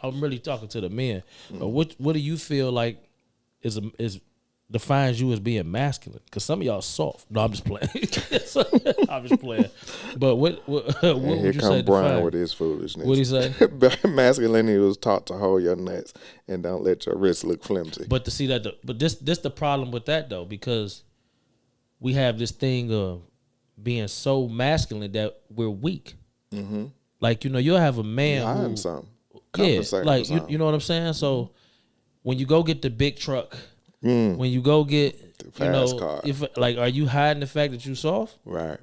I'm really talking to the men. Mm-hmm. What do you feel like is defines you as being masculine? Because some of y'all soft. No, I'm just playing. I'm just playing. But what would you say? Brian with his foolishness. What do you say? Masculinity was taught to hold your nuts and don't let your wrists look flimsy. But to see that, but this the problem with that though, because we have this thing of being so masculine that we're weak. Mm-hmm. Like you'll have a man who, something. Yeah, like you know what I'm saying. So when you go get the big truck. When you go get, the fast car. If like, are you hiding the fact that you soft? Right.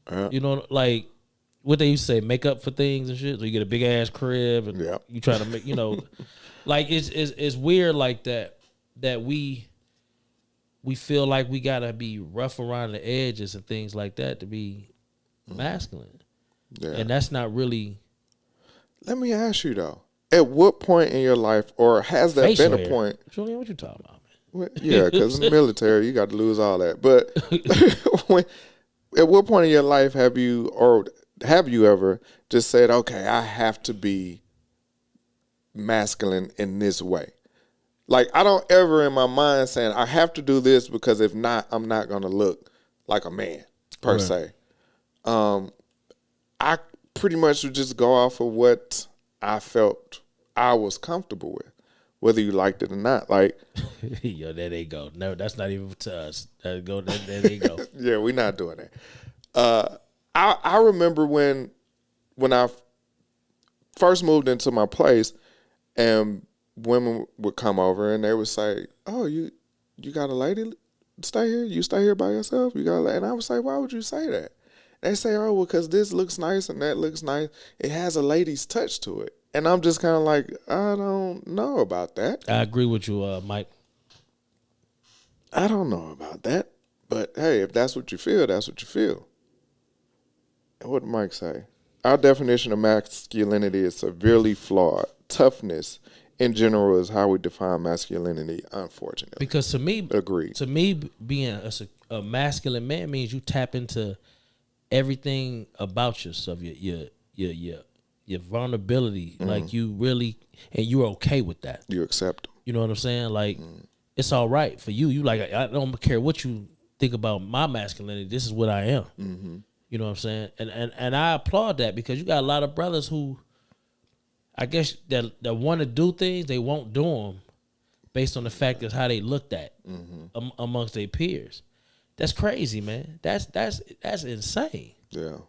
Like what they used to say, make up for things and shit. So you get a big ass crib and you try to make, like it's weird like that we feel like we gotta be rough around the edges and things like that to be masculine. Yeah. And that's not really. Let me ask you though, at what point in your life, or has there been a point? Julian, what you talking about? Well, yeah, because in the military, you got to lose all that. But at what point in your life have you ever just said, okay, I have to be masculine in this way? Like, I don't ever in my mind saying, I have to do this because if not, I'm not going to look like a man, per se. I pretty much would just go off of what I felt I was comfortable with, whether you liked it or not. Like, Yo, there they go. No, that's not even to us. There they go. yeah, we're not doing that. I remember when I first moved into my place, and women would come over and they would say, "Oh, you got a lady stay here? You stay here by yourself? You got a lady?" And I would say, "Why would you say that?" They say, "Oh, well, because this looks nice and that looks nice. It has a lady's touch to it." And I'm just kind of like, I don't know about that. I agree with you, Mike. I don't know about that. But hey, if that's what you feel, that's what you feel. What did Mike say? Our definition of masculinity is severely flawed. Toughness, in general, is how we define masculinity, unfortunately. Because to me, agreed. To me, being a masculine man means you tap into everything about yourself, your vulnerability. Like you really, and you're okay with that. You accept them. You know what I'm saying? Like it's all right for you. You like, I don't care what you think about my masculinity. This is what I am. Mm-hmm. You know what I'm saying? And I applaud that, because you got a lot of brothers who, I guess, that want to do things, they won't do them based on the fact of how they looked at amongst their peers. That's crazy, man. That's insane. Yeah,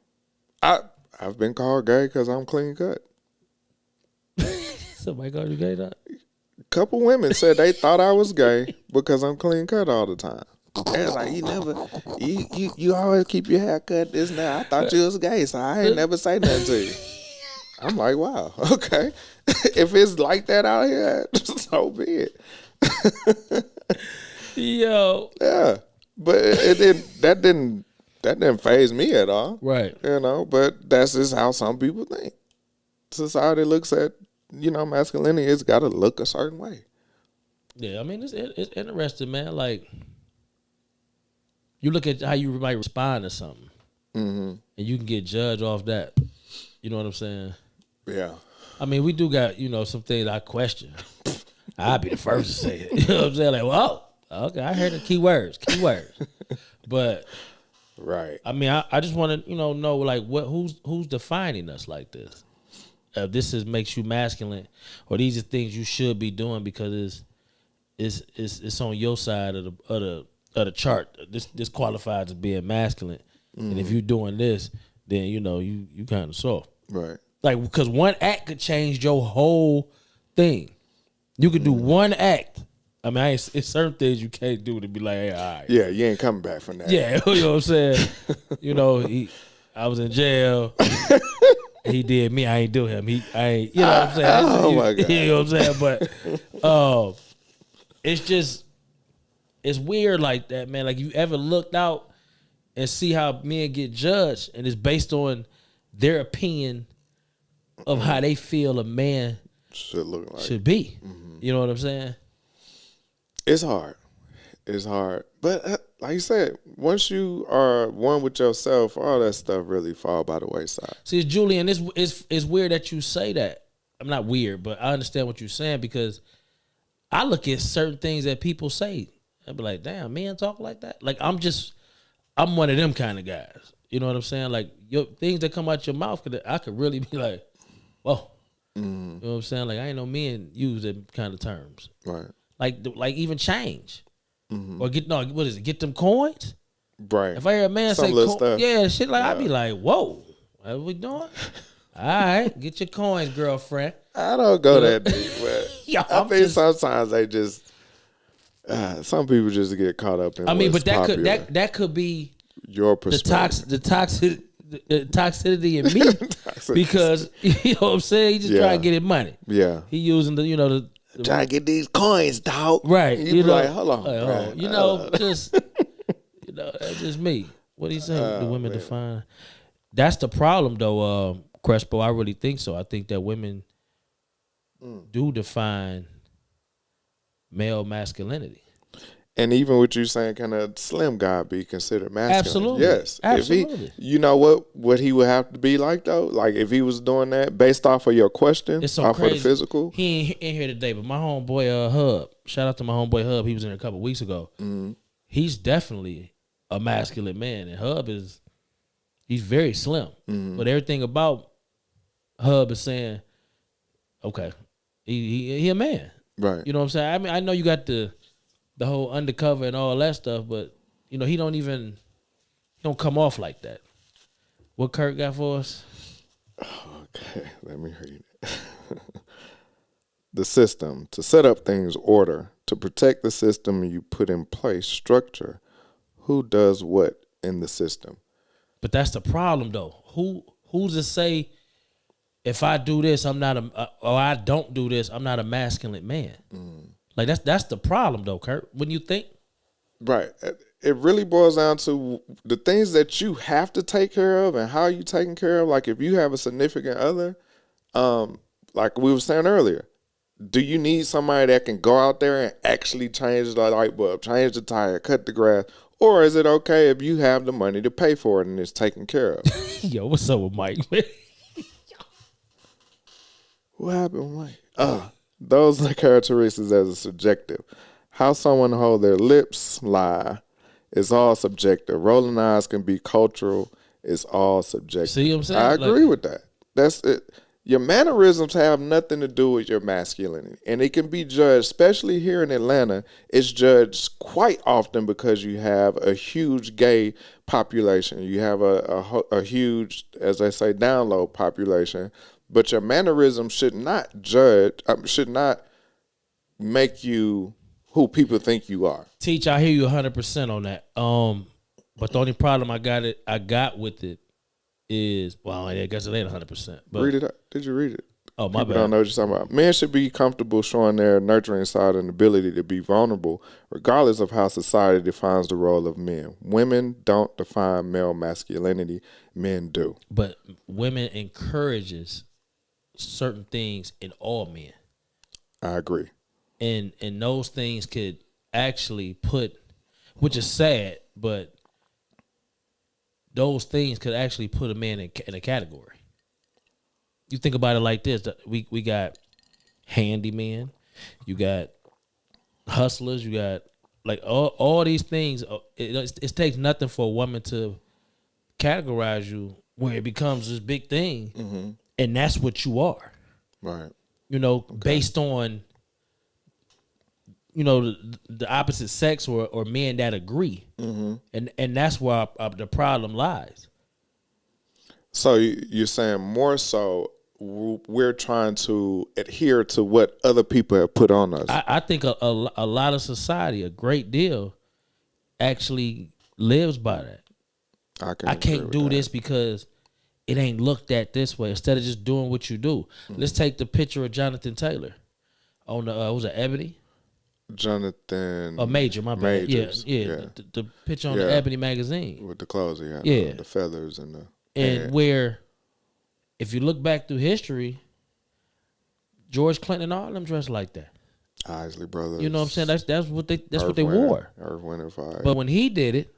I've been called gay because I'm clean cut. Somebody called you gay, dog? A couple women said they thought I was gay because I'm clean cut all the time. They're like, you always keep your hair cut this and that. I thought you was gay, so I ain't never say nothing to you. I'm like, wow, okay. If it's like that out here, so be it. Yo. Yeah. But that didn't faze me at all. Right. You know, but that's just how some people think. Society looks at, masculinity, it's gotta look a certain way. Yeah, I mean, it's interesting, man. Like, you look at how you might respond to something, and you can get judged off that. You know what I'm saying? Yeah. I mean, we do got, some things I question. I'd be the first to say it. You know what I'm saying? Like, well, okay, I heard the key words. But, right. I mean, I just want to, know, like, who's defining us like this? This makes you masculine, or these are things you should be doing because it's on your side of the chart. This qualifies as being masculine, and if you're doing this, then you kind of soft, right? Like, because one act could change your whole thing. You could do one act. I mean, it's certain things you can't do to be like, hey, all right. Yeah, you ain't coming back from that. Yeah, you know what I'm saying? I was in jail. He did me. I ain't do him. I ain't. You know what I'm saying? Oh my God. You know what I'm saying? But it's weird like that, man. Like, you ever looked out and see how men get judged, and it's based on their opinion of how they feel a man should be. You know what I'm saying? It's hard. It's hard. But like you said, once you are one with yourself, all that stuff really fall by the wayside. See, Julian, it's weird that you say that. I'm not weird, but I understand what you're saying, because I look at certain things that people say. I'd be like, damn, men talk like that? Like, I'm one of them kind of guys. You know what I'm saying? Like, things that come out your mouth, I could really be like, whoa. You know what I'm saying? Like, I ain't know men use them kind of terms. Right. Like even change. Or get them coins? Right. If I hear a man say, yeah, shit, like, I'd be like, whoa, what are we doing? All right, get your coins, girlfriend. I don't go that deep, but I think sometimes they just, some people just get caught up in. I mean, but that could be your perspective, the toxicity in me, because you know what I'm saying. He just trying to get his money. Yeah, he using the trying to get these coins, dog. Right. You like, hold on, just that's just me. What do you say? The women define. That's the problem, though, Crespo. I really think so. I think that women do define male masculinity. And even what you saying, can a slim guy be considered masculine? Absolutely. Yes. Absolutely. If you know what he would have to be like, though? Like, if he was doing that based off of your question, it's so off crazy. of the physical? He ain't in here today, but my homeboy Hub, shout out to my homeboy Hub, he was in here a couple weeks ago. He's definitely a masculine man, and Hub he's very slim. But everything about Hub is saying, okay, He a man. Right. You know what I'm saying? I mean, I know you got the whole undercover and all that stuff, but you know, he don't come off like that. What Kurt got for us? Okay, let me read it. The system, to set up things order, to protect the system you put in place, structure. Who does what in the system? But that's the problem, though. Who's to say if I do this, I'm not or I don't do this, I'm not a masculine man? Like that's the problem, though, Kurt. Wouldn't you think? Right. It really boils down to the things that you have to take care of and how you taking care of. Like if you have a significant other, like we were saying earlier, do you need somebody that can go out there and actually change the light bulb, change the tire, cut the grass? Or is it okay if you have the money to pay for it and it's taken care of? Yo, what's up with Mike? What happened, Mike? Those are characteristics as a subjective. How someone hold their lips, lie, is all subjective. Rolling eyes can be cultural. It's all subjective. See what I'm saying? I agree with that. That's it. Your mannerisms have nothing to do with your masculinity. And it can be judged, especially here in Atlanta, it's judged quite often because you have a huge gay population. You have a huge, as I say, download population. But your mannerisms should not make you who people think you are. Teach, I hear you 100% on that. But the only problem I got with it is, well, I guess it ain't 100%. But read it up. Did you read it? Oh, my People bad. don't know what you're talking about. Men should be comfortable showing their nurturing side and ability to be vulnerable, regardless of how society defines the role of men. Women don't define male masculinity. Men do. But women encourages certain things in all men. I agree. And those things could actually put, which is sad, but those things could actually put a man in a category. You think about it like this: we got handymen, you got hustlers, you got like all these things. It takes nothing for a woman to categorize you where it becomes this big thing, and that's what you are. Right. You know, based on the opposite sex or men that agree, and that's where the problem lies. So you're saying more so we're trying to adhere to what other people have put on us. I think a lot of society, a great deal, actually lives by that. I can't do this because it ain't looked at this way. Instead of just doing what you do, let's take the picture of Jonathan Taylor on the was it Ebony? Jonathan. Major, my bad. Majors. Yeah. The picture on the Ebony magazine with the clothes, the feathers and the. And where, if you look back through history, George Clinton and all of them dressed like that. Isley Brothers. You know what I'm saying? That's what they wore. Earth, Wind and Fire. But when he did it,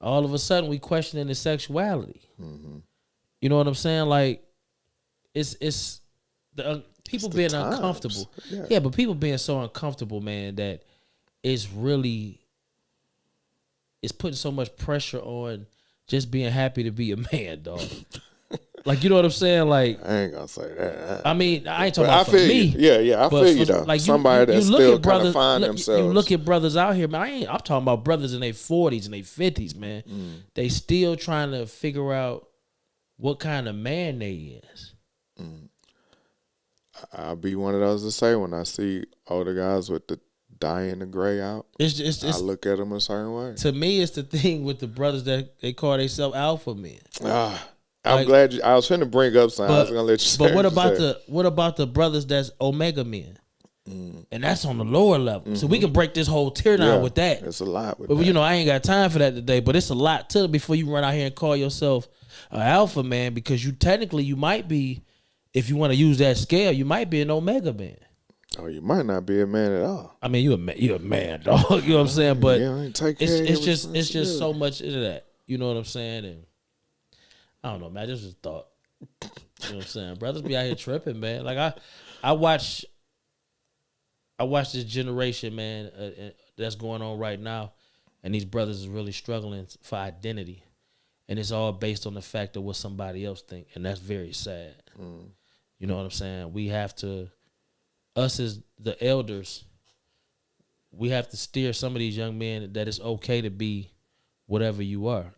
all of a sudden we questioning his sexuality. You know what I'm saying? Like, it's the people being times. uncomfortable. Yeah, but people being so uncomfortable, man, that it's putting so much pressure on just being happy to be a man, dog. Like, you know what I'm saying? Like, I ain't gonna say that. I mean, I ain't talking about for me. Yeah, I feel you though. Like somebody that's still kind of find themselves. You look at brothers out here, man. I'm talking about brothers in their 40s and their 50s, man. They still trying to figure out what kind of man they is. I'll be one of those to say when I see older guys with the dye and the gray out, I look at them a certain way. To me, it's the thing with the brothers that they call themselves alpha men. I'm glad I was finna bring up something. I was gonna let you say. But what about the brothers that's omega men? And that's on the lower level. So we can break this whole tier down with that. It's a lot with but that. I ain't got time for that today. But it's a lot too before you run out here and call yourself an alpha man, because you might be, if you want to use that scale, you might be an omega man. Oh, you might not be a man at all. I mean, you're a man, dog. You know what I'm saying? But it's just so much into that. You know what I'm saying? And I don't know, man. This is a thought. You know what I'm saying? Brothers be out here tripping, man. Like I watch this generation, man, that's going on right now, and these brothers is really struggling for identity, and it's all based on the fact of what somebody else think, and that's very sad. You know what I'm saying? We have to us as the elders, we have to steer some of these young men that it's okay to be whatever you are.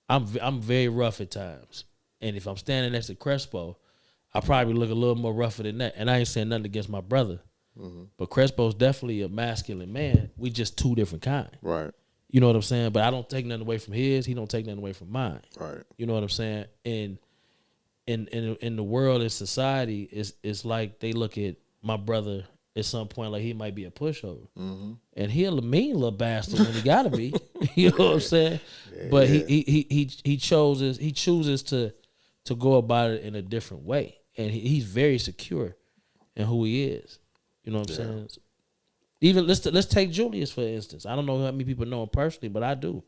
I'm very rough at times, and if I'm standing next to Crespo, I probably look a little more rougher than that. And I ain't saying nothing against my brother, but Crespo's definitely a masculine man. We just two different kind. Right. You know what I'm saying? But I don't take nothing away from his. He don't take nothing away from mine. Right. You know what I'm saying? And in the world and society, it's like they look at my brother at some point like he might be a pushover, and he a mean little bastard when he gotta be. You know what I'm saying? Yeah, but he chooses to go about it in a different way, and he's very secure in who he is. You know what I'm saying? Even let's take Julius for instance. I don't know how many people know him personally, but I do.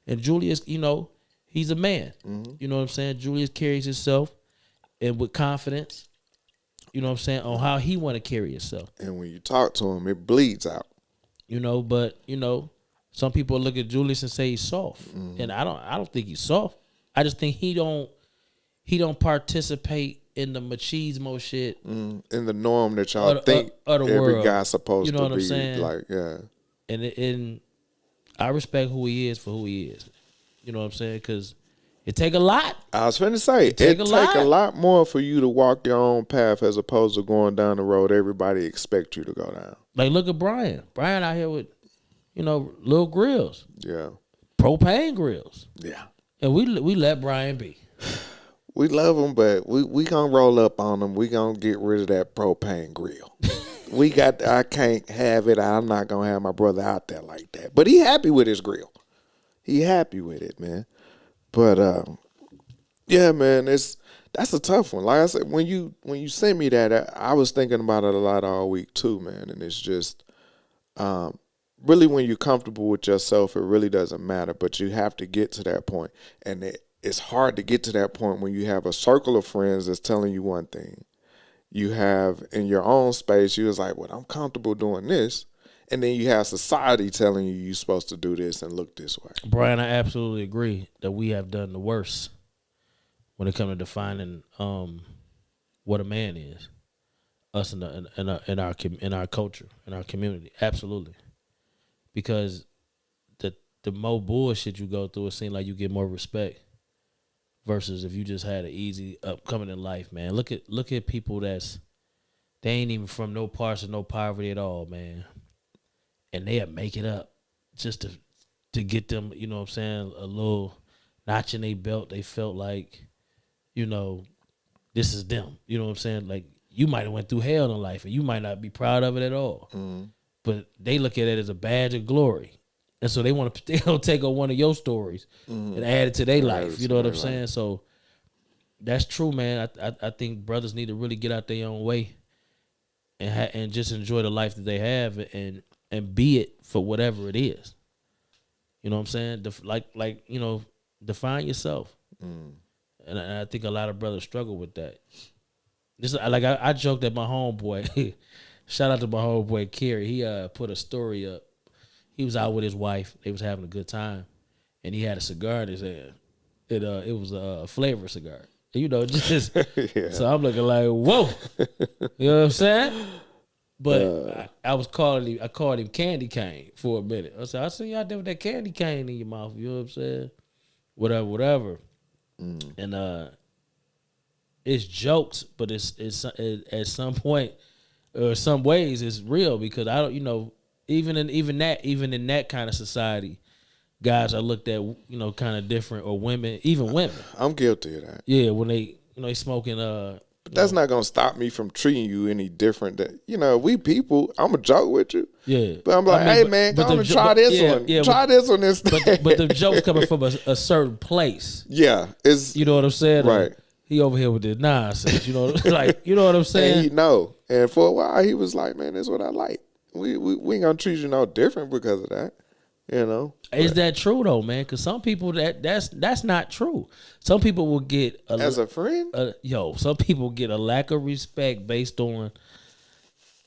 And Julius, you know, he's a man. You know what I'm saying? Julius carries himself and with confidence. You know what I'm saying? On how he want to carry himself. And when you talk to him, it bleeds out. You know, but you know, some people look at Julius and say he's soft, and I don't think he's soft. I just think he don't participate in the machismo shit, in the norm that y'all think every world. Guy's supposed you know to what be. I'm saying? Like, yeah. And I respect who he is for who he is. You know what I'm saying? Because it take a lot. I was finna say it take a lot more for you to walk your own path as opposed to going down the road everybody expect you to go down. Like look at Brian. Brian out here with, you know, little grills. Yeah. Propane grills. Yeah. And we let Brian be. We love him, but we gonna roll up on him. We gonna get rid of that propane grill. I can't have it. I'm not gonna have my brother out there like that. But he happy with his grill. He happy with it, man. But yeah, man, that's a tough one. Like I said, when you sent me that, I was thinking about it a lot all week too, man. And it's just really when you're comfortable with yourself, it really doesn't matter. But you have to get to that point, and it's hard to get to that point when you have a circle of friends that's telling you one thing. You have in your own space, you was like, well, I'm comfortable doing this. And then you have society telling you you're supposed to do this and look this way. Brian, I absolutely agree that we have done the worst when it comes to defining what a man is. Us in our culture, in our community, absolutely. Because the more bullshit you go through, it seems like you get more respect. Versus if you just had an easy upcoming in life, man. Look at people they ain't even from no parts of no poverty at all, man. And they'll make it up just to get them, you know what I'm saying, a little notch in their belt. They felt like, you know, this is them. You know what I'm saying? Like, you might have went through hell in life and you might not be proud of it at all. But they look at it as a badge of glory. And so they'll take on one of your stories and add it to their life. You know what I'm saying? So that's true, man. I think brothers need to really get out their own way and just enjoy the life that they have and be it for whatever it is. You know what I'm saying? Like you know, define yourself. And I think a lot of brothers struggle with that. This like I joked at my homeboy. Shout out to my homeboy Kerry. He put a story up. He was out with his wife. They was having a good time, and he had a cigar in his hand. It was a flavor cigar. You know, just yeah. So I'm looking like, whoa. You know what I'm saying? But I called him Candy Cane for a minute. I said, I see you out there with that candy cane in your mouth. You know what I'm saying? Whatever. And it's jokes, but it's at some point or some ways it's real because I don't, you know, even in that kind of society, guys are looked at, you know, kind of different, or women, even women. I'm guilty of that. Yeah, when they, you know, they smoking. But that's not gonna stop me from treating you any different. That, you know, we people. I'm a joke with you. Yeah, but I'm like, hey man, go on and try this one. Yeah, try this one instead. But the joke coming from a certain place. Yeah, it's, you know what I'm saying, right? He over here with this nonsense. You know, like, you know what I'm saying. And he know. And for a while, he was like, man, this is what I like. We ain't gonna treat you no different because of that, you know. Is that true though, man? Because some people that's not true. Some people will get as a friend. Some people get a lack of respect based on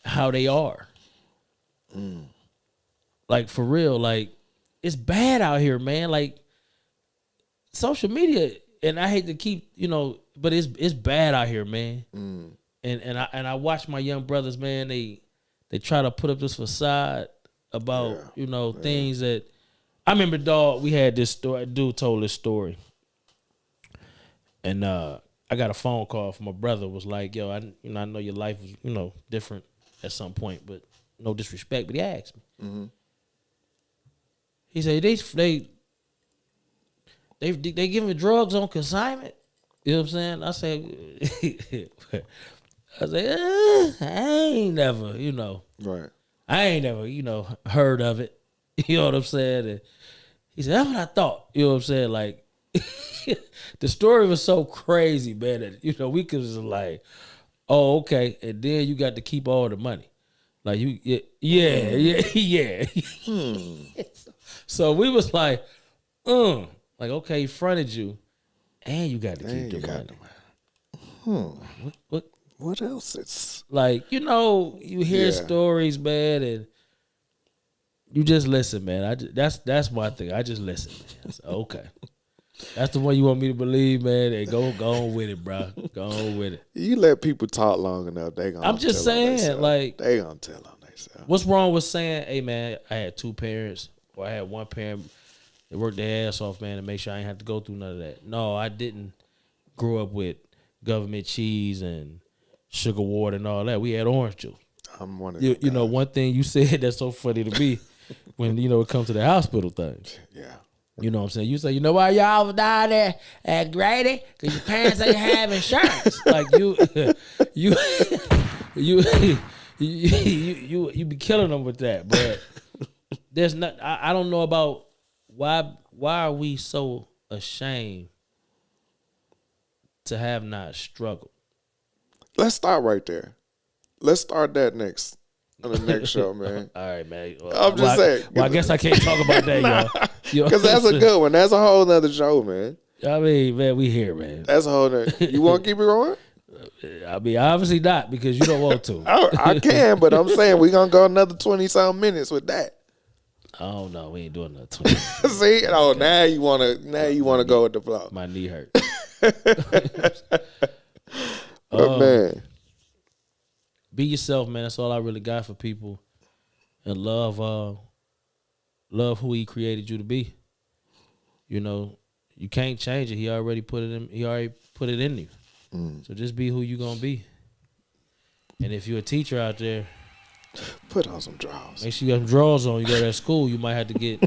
how they are. Like for real, like it's bad out here, man. Like social media, and I hate to keep, you know, but it's bad out here, man. I watch my young brothers, man. They try to put up this facade about things that I remember. Dog, we had this story. Dude told this story, and I got a phone call from my brother. Was like, yo, I know your life was different at some point, but no disrespect. But he asked me. Mm-hmm. He said they giving drugs on consignment. You know what I'm saying? I said, I ain't never, Right. I ain't never, heard of it. You know what I'm saying? And he said, that's what I thought. You know what I'm saying? Like, the story was so crazy, man, that, we could just like, oh, okay. And then you got to keep all the money. Like, yeah. So we was like, okay, he fronted you, and you got to keep the money. What else? It's like, you hear stories, man, and you just listen, man. That's my thing. I just listen, man. So, okay. That's the one you want me to believe, man. And go on with it, bro. Go on with it. You let people talk long enough, they gonna. I'm just saying, like, they gonna tell on themselves. What's wrong with saying, hey, man, I had two parents, or I had one parent. They worked their ass off, man, to make sure I ain't have to go through none of that. No, I didn't grow up with government cheese and sugar water and all that. We had orange juice. I'm one of you know, one thing you said that's so funny to me when, it comes to the hospital thing. Yeah. You know what I'm saying? You say, why y'all was down there at Grady? Because your parents ain't have insurance. Like, you be killing them with that. But there's not, I don't know about why are we so ashamed to have not struggled? Let's start right there. Let's start that next on the next show, man. All right, man. I'm just saying. Well, I guess I can't talk about that, y'all. Because that's a good one. That's a whole nother show, man. I mean, man, we here, man. That's a whole nother. You want to keep it going? I mean, obviously not, because you don't want to. I can, but I'm saying we're going to go another 20-something minutes with that. Oh no, we ain't doing another 20. See? Oh, now you want to go with the flow. My knee hurt. But man, be yourself, man. That's all I really got for people, and love who He created you to be. You can't change it. He already put it in. He already put it in you. So just be who you gonna be. And if you're a teacher out there, put on some drawers. Make sure you got some drawers on. You go to that school, you might have to get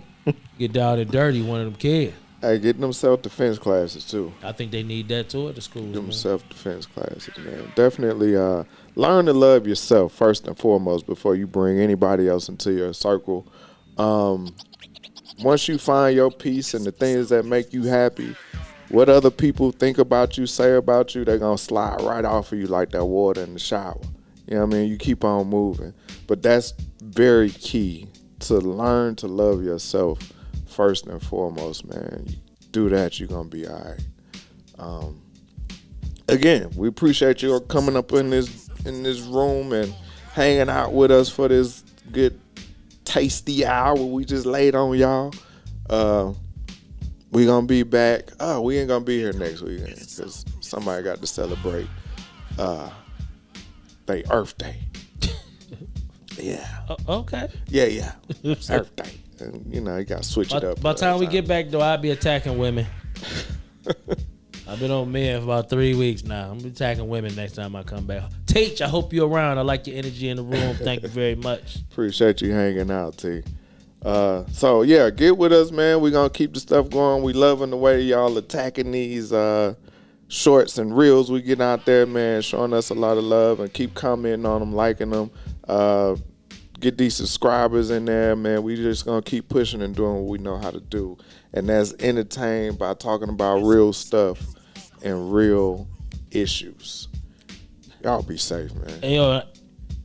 down and dirty. One of them kids. Hey, getting them self-defense classes too. I think they need that too at the schools. Them self-defense classes, man. Definitely learn to love yourself first and foremost before you bring anybody else into your circle. Once you find your peace and the things that make you happy, what other people think about you, say about you, they're going to slide right off of you like that water in the shower. You know what I mean? You keep on moving. But that's very key, to learn to love yourself first and foremost, man. You do that, you're going to be all right. Again, we appreciate you coming up in this room and hanging out with us for this good, tasty hour we just laid on y'all. We going to be back. Oh, we ain't going to be here next weekend because somebody got to celebrate they Earth Day. Yeah. Okay. Yeah. Earth Day. And, you got to switch it up. By the time we get back, though, I'll be attacking women. I've been on men for about 3 weeks now. I'm attacking women next time I come back. Teach, I hope you're around. I like your energy in the room. Thank you very much. Appreciate you hanging out, T. So, yeah, get with us, man. We're going to keep the stuff going. We loving the way y'all attacking these shorts and reels we get out there, man, showing us a lot of love, and keep commenting on them, liking them. Get these subscribers in there, man. We just going to keep pushing and doing what we know how to do. And that's entertained by talking about real stuff and real issues. Y'all be safe, man. Hey,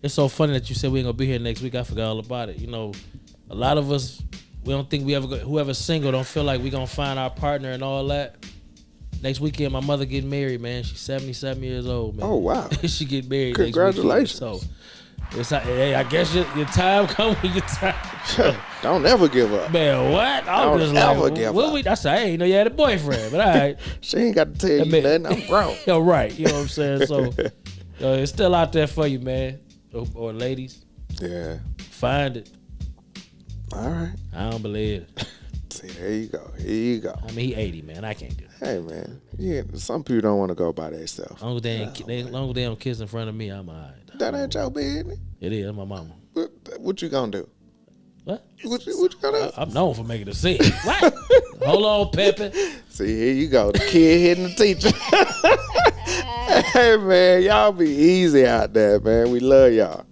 it's so funny that you said we ain't going to be here next week. I forgot all about it. A lot of us, we don't think whoever's single don't feel like we going to find our partner and all that. Next weekend, my mother getting married, man. She's 77 years old, man. Oh, wow. She get married. Congratulations. Next weekend. So, hey, I guess your time comes when your time. Don't ever give up. Man, what? Don't ever give up. I said, I ain't know you had a boyfriend, but all right. She ain't got to tell you nothing. I'm grown. Yo, right. You know what I'm saying? So, It's still out there for you, man. Or ladies. Yeah. Find it. All right. I don't believe it. See, there you go. Here you go. I mean, he 80, man. I can't do that. Hey, man. Yeah, some people don't want to go by themselves. As long as they don't kiss in front of me, I'm all right. That ain't your business. It is. My mama. What you gonna do? What? What you gonna do? I'm known for making a scene. What? Hold on, Pepe. See, here you go. The kid hitting the teacher. Hey, man, y'all be easy out there, man. We love y'all.